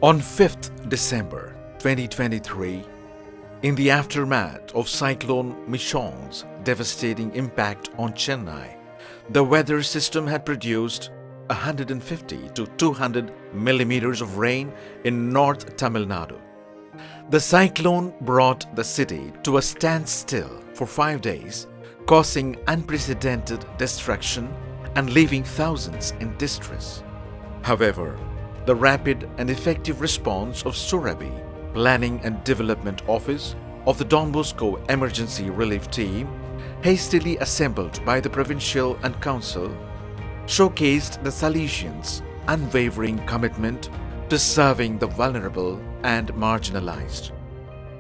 On 5th December 2023, in the aftermath of Cyclone Michaung's devastating impact on Chennai, the weather system had produced 150 to 200 millimeters of rain in North Tamil Nadu. The cyclone brought the city to a standstill for 5 days, causing unprecedented destruction and leaving thousands in distress. However, the rapid and effective response of SURABI, Planning and Development Office of the Don Bosco Emergency Relief Team, hastily assembled by the Provincial and Council, showcased the Salesians' unwavering commitment to serving the vulnerable and marginalized.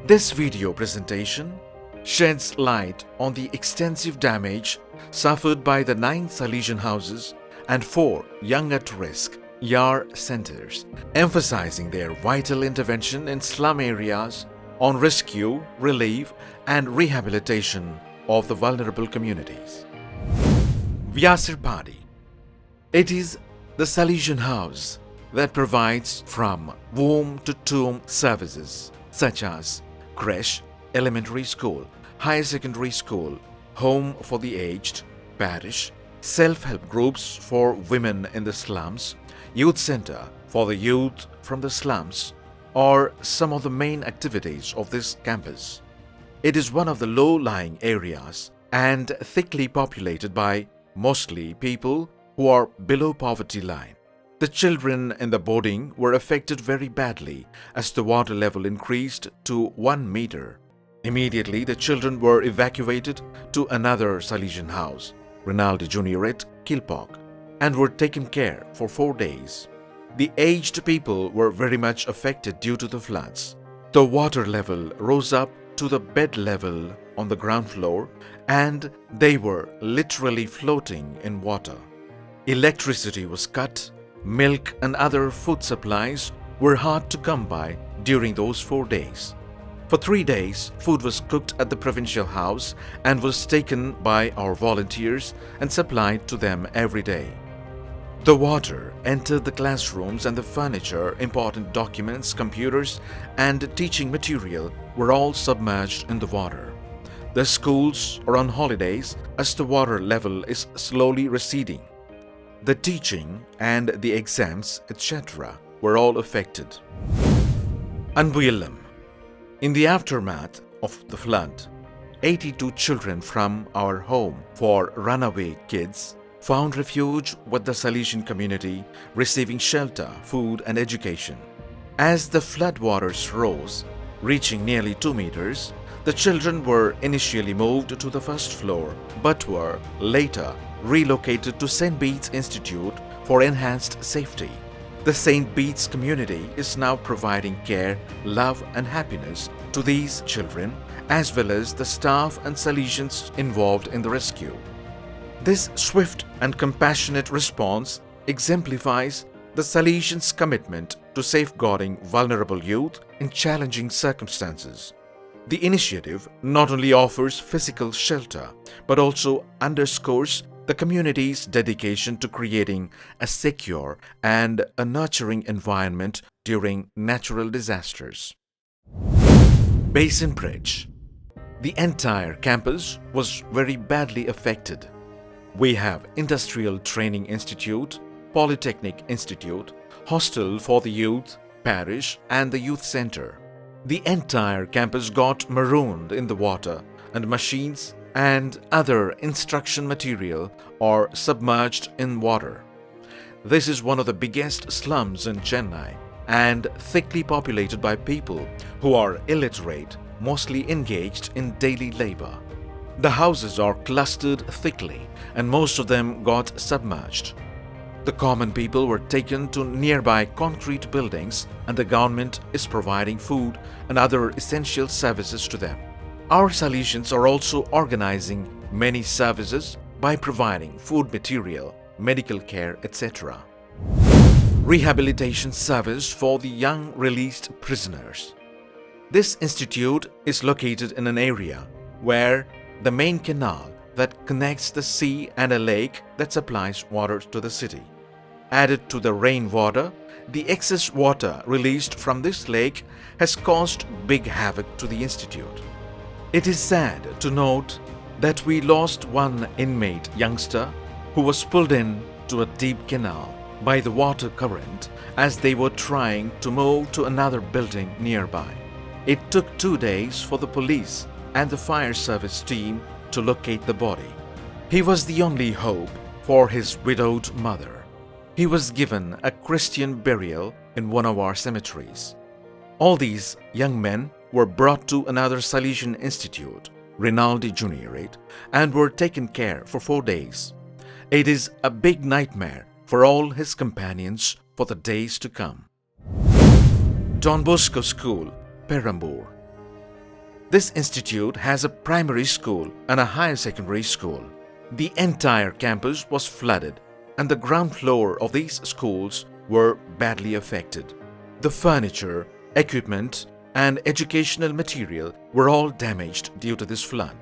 This video presentation sheds light on the extensive damage suffered by the 9 Salesian houses and 4 young at-risk YAR centers, emphasizing their vital intervention in slum areas on rescue, relief, and rehabilitation of the vulnerable communities. Vyasarpadi. It is the Salesian house that provides from womb to tomb services such as creche, elementary school, higher secondary school, home for the aged, parish, self-help groups for women in the slums, youth center for the youth from the slums, are some of the main activities of this campus. It is one of the low-lying areas and thickly populated by mostly people who are below poverty line. The children in the boarding were affected very badly as the water level increased to 1 meter. Immediately, the children were evacuated to another Salesian house, Rinaldi Junior at Kilpok, and were taken care for 4 days. The aged people were very much affected due to the floods. The water level rose up to the bed level on the ground floor, and they were literally floating in water. Electricity was cut, milk and other food supplies were hard to come by during those 4 days. For 3 days, food was cooked at the provincial house and was taken by our volunteers and supplied to them every day. The water entered the classrooms and the furniture, important documents, computers, and teaching material were all submerged in the water. The schools are on holidays as the water level is slowly receding. The teaching and the exams, etc., were all affected. Anbuyallam. In the aftermath of the flood, 82 children from our home for runaway kids found refuge with the Salesian community, receiving shelter, food and education. As the floodwaters rose, reaching nearly 2 meters, the children were initially moved to the first floor but were later relocated to St. Bede's Institute for enhanced safety. The St. Bede's community is now providing care, love and happiness to these children as well as the staff and Salesians involved in the rescue. This swift and compassionate response exemplifies the Salesians' commitment to safeguarding vulnerable youth in challenging circumstances. The initiative not only offers physical shelter but also underscores the community's dedication to creating a secure and a nurturing environment during natural disasters. Basin Bridge. The entire campus was very badly affected. We have Industrial Training Institute, Polytechnic Institute, Hostel for the Youth, Parish and the Youth Center. The entire campus got marooned in the water and machines and other instruction material are submerged in water. This is one of the biggest slums in Chennai and thickly populated by people who are illiterate, mostly engaged in daily labor. The houses are clustered thickly and most of them got submerged. The common people were taken to nearby concrete buildings and the government is providing food and other essential services to them. Our Salesians are also organizing many services by providing food material, medical care, etc. Rehabilitation service for the young released prisoners. This institute is located in an area where the main canal that connects the sea and a lake that supplies water to the city. Added to the rainwater, the excess water released from this lake has caused big havoc to the institute. It is sad to note that we lost one inmate youngster who was pulled in to a deep canal by the water current as they were trying to move to another building nearby. It took 2 days for the police and the fire service team to locate the body. He was the only hope for his widowed mother. He was given a Christian burial in one of our cemeteries. All these young men were brought to another Salesian institute, Rinaldi Juniorate, and were taken care for 4 days. It is a big nightmare for all his companions for the days to come. Don Bosco School, Perambur. This institute has a primary school and a higher secondary school. The entire campus was flooded, and the ground floor of these schools were badly affected. The furniture, equipment, and educational material were all damaged due to this flood.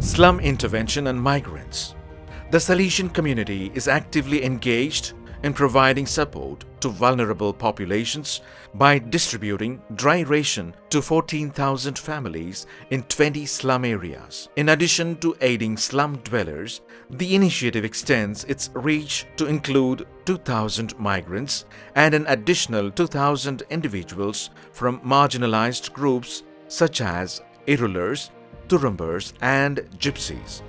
Slum intervention and migrants. The Salesian community is actively engaged in providing support to vulnerable populations by distributing dry ration to 14,000 families in 20 slum areas. In addition to aiding slum dwellers, the initiative extends its reach to include 2,000 migrants and an additional 2,000 individuals from marginalized groups such as Irulars, Turumbers and Gypsies.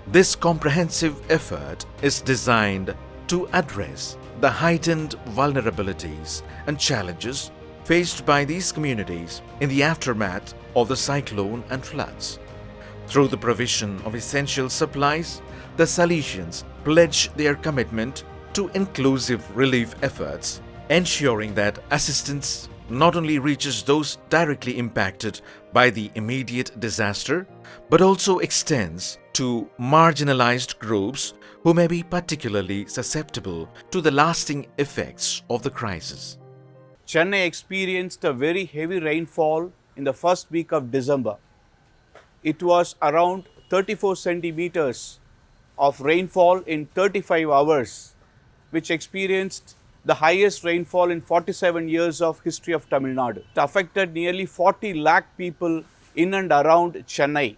This comprehensive effort is designed to address the heightened vulnerabilities and challenges faced by these communities in the aftermath of the cyclone and floods. Through the provision of essential supplies, the Salesians pledge their commitment to inclusive relief efforts, ensuring that assistance not only reaches those directly impacted by the immediate disaster, but also extends to marginalized groups who may be particularly susceptible to the lasting effects of the crisis. Chennai experienced a very heavy rainfall in the first week of December. It was around 34 centimeters of rainfall in 35 hours, which experienced the highest rainfall in 47 years of history of Tamil Nadu. It affected nearly 40 lakh people in and around Chennai.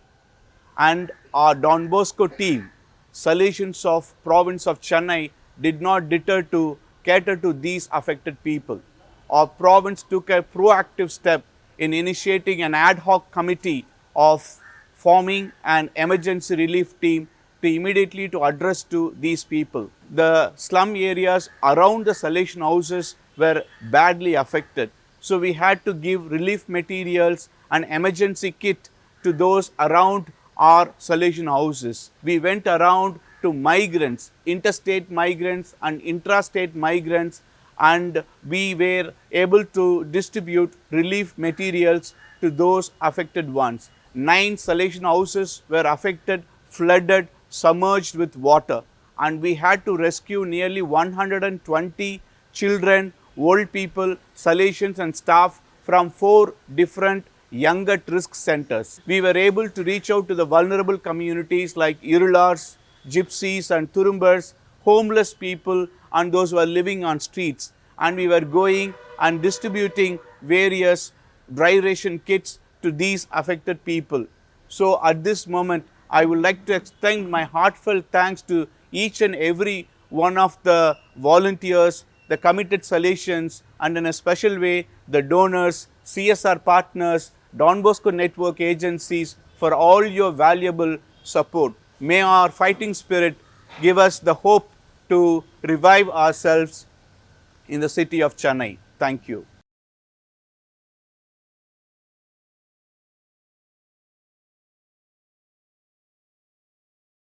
And our Don Bosco team, Salesians of province of Chennai, did not deter to cater to these affected people. Our province took a proactive step in initiating an ad hoc committee of forming an emergency relief team to immediately to address to these people. The slum areas around the Salesian houses were badly affected. So we had to give relief materials and emergency kit to those around our Salesian houses. We went around to migrants, interstate migrants and intrastate migrants, and we were able to distribute relief materials to those affected ones. 9 Salesian houses were affected, flooded, submerged with water, and we had to rescue nearly 120 children, old people, Salesians and staff from 4 different young at risk centers. We were able to reach out to the vulnerable communities like Irulars, Gypsies and Turumbers, homeless people and those who are living on streets, and we were going and distributing various dry ration kits to these affected people. So at this moment, I would like to extend my heartfelt thanks to each and every one of the volunteers, the committed Salesians, and in a special way, the donors, CSR partners, Don Bosco network agencies for all your valuable support. May our fighting spirit give us the hope to revive ourselves in the city of Chennai. Thank you.